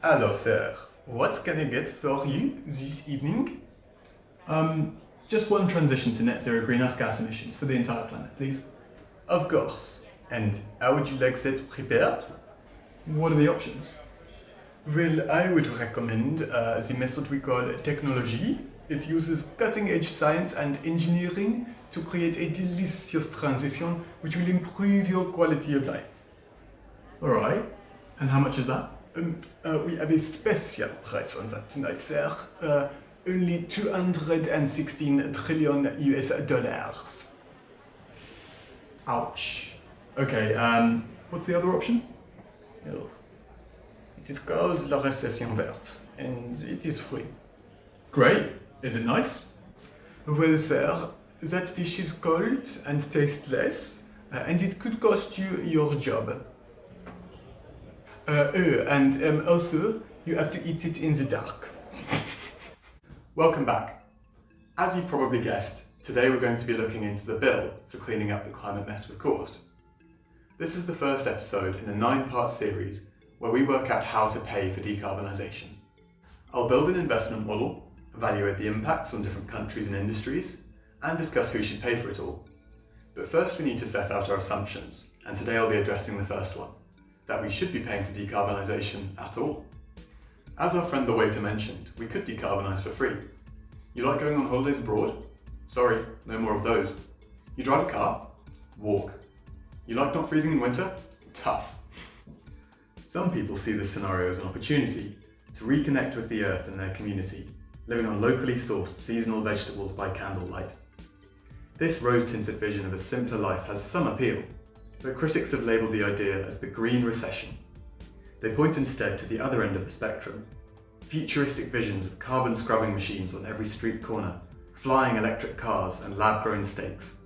Hello, sir. What can I get for you this evening? Just one transition to net zero greenhouse gas emissions for the entire planet, please. Of course. And how would you like that prepared? What are the options? Well, I would recommend the method we call technology. It uses cutting-edge science and engineering to create a delicious transition which will improve your quality of life. Alright, and how much is that? We have a special price on that tonight, sir. Only 216 trillion US dollars. Ouch. Okay, what's the other option? Well, it is called the Recession vert, and it is free. Great. Is it nice? Well, sir, that dish is cold and tasteless, and it could cost you your job. And also, you have to eat it in the dark. Welcome back. As you've probably guessed, today we're going to be looking into the bill for cleaning up the climate mess we've caused. This is the first episode in a 9-part series where we work out how to pay for decarbonisation. I'll build an investment model, evaluate the impacts on different countries and industries, and discuss who should pay for it all. But first we need to set out our assumptions, and today I'll be addressing the first one, that we should be paying for decarbonisation at all. As our friend the waiter mentioned, we could decarbonise for free. You like going on holidays abroad? Sorry, no more of those. You drive a car? Walk. You like not freezing in winter? Tough. Some people see this scenario as an opportunity to reconnect with the earth and their community, living on locally sourced seasonal vegetables by candlelight. This rose-tinted vision of a simpler life has some appeal, but critics have labelled the idea as the green recession. They point instead to the other end of the spectrum, futuristic visions of carbon scrubbing machines on every street corner, flying electric cars and lab-grown steaks.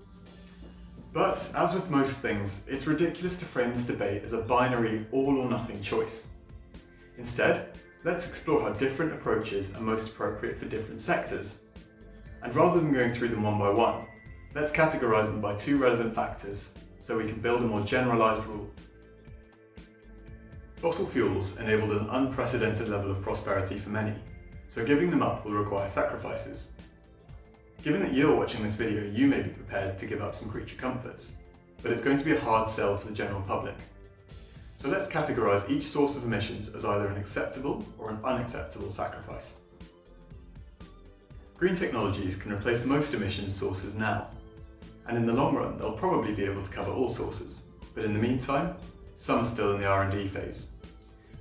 But, as with most things, it's ridiculous to frame this debate as a binary all-or-nothing choice. Instead, let's explore how different approaches are most appropriate for different sectors. And rather than going through them one by one, let's categorise them by 2 relevant factors so we can build a more generalised rule. Fossil fuels enabled an unprecedented level of prosperity for many, so giving them up will require sacrifices. Given that you're watching this video, you may be prepared to give up some creature comforts, but it's going to be a hard sell to the general public. So let's categorise each source of emissions as either an acceptable or an unacceptable sacrifice. Green technologies can replace most emissions sources now, and in the long run they'll probably be able to cover all sources, but in the meantime, some are still in the R&D phase.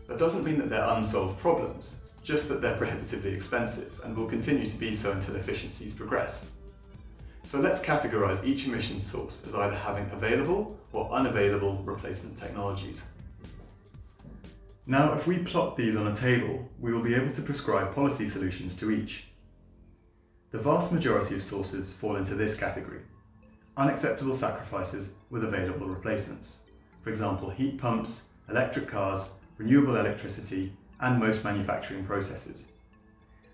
That doesn't mean that they're unsolved problems, just that they're prohibitively expensive and will continue to be so until efficiencies progress. So let's categorise each emissions source as either having available or unavailable replacement technologies. Now, if we plot these on a table, we will be able to prescribe policy solutions to each. The vast majority of sources fall into this category: unacceptable sacrifices with available replacements. For example, heat pumps, electric cars, renewable electricity, and most manufacturing processes.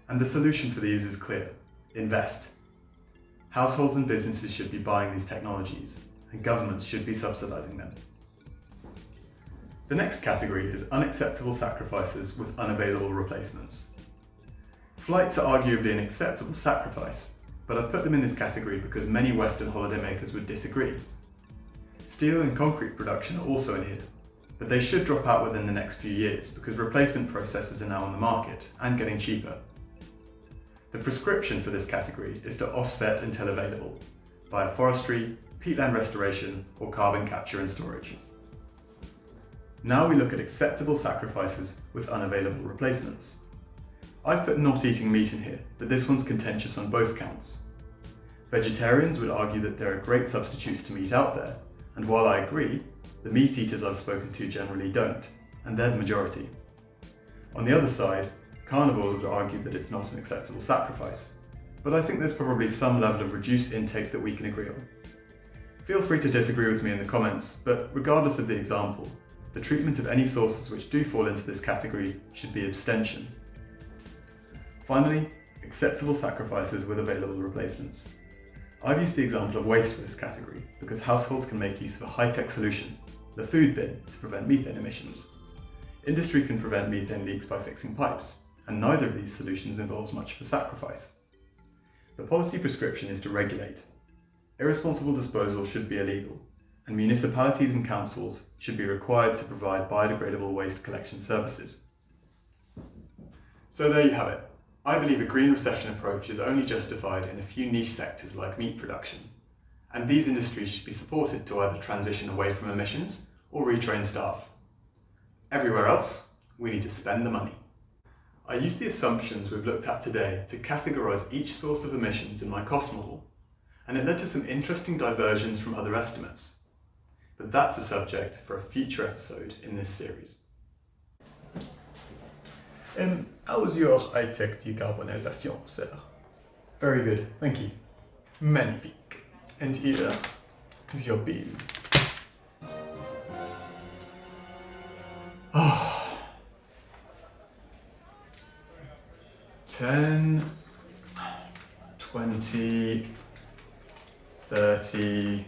And the solution for these is clear: invest. Households and businesses should be buying these technologies, and governments should be subsidising them. The next category is unacceptable sacrifices with unavailable replacements. Flights are arguably an acceptable sacrifice, but I've put them in this category because many Western holidaymakers would disagree. Steel and concrete production are also in here, but they should drop out within the next few years because replacement processes are now on the market and getting cheaper. The prescription for this category is to offset until available, via forestry, peatland restoration, or carbon capture and storage. Now we look at acceptable sacrifices with unavailable replacements. I've put not eating meat in here, but this one's contentious on both counts. Vegetarians would argue that there are great substitutes to meat out there, and while I agree, the meat eaters I've spoken to generally don't, and they're the majority. On the other side, carnivores would argue that it's not an acceptable sacrifice, but I think there's probably some level of reduced intake that we can agree on. Feel free to disagree with me in the comments, but regardless of the example, the treatment of any sources which do fall into this category should be abstention. Finally, acceptable sacrifices with available replacements. I've used the example of waste for this category because households can make use of a high-tech solution, the food bin, to prevent methane emissions. Industry can prevent methane leaks by fixing pipes, and neither of these solutions involves much of a sacrifice. The policy prescription is to regulate. Irresponsible disposal should be illegal, and municipalities and councils should be required to provide biodegradable waste collection services. So there you have it. I believe a green recession approach is only justified in a few niche sectors like meat production, and these industries should be supported to either transition away from emissions or retrain staff. Everywhere else, we need to spend the money. I used the assumptions we've looked at today to categorise each source of emissions in my cost model, and it led to some interesting diversions from other estimates. But that's a subject for a future episode in this series. How was your high-tech decarbonization, sir? Very good, thank you. Magnifique. And here is your bill. Oh. 10, 20, 30,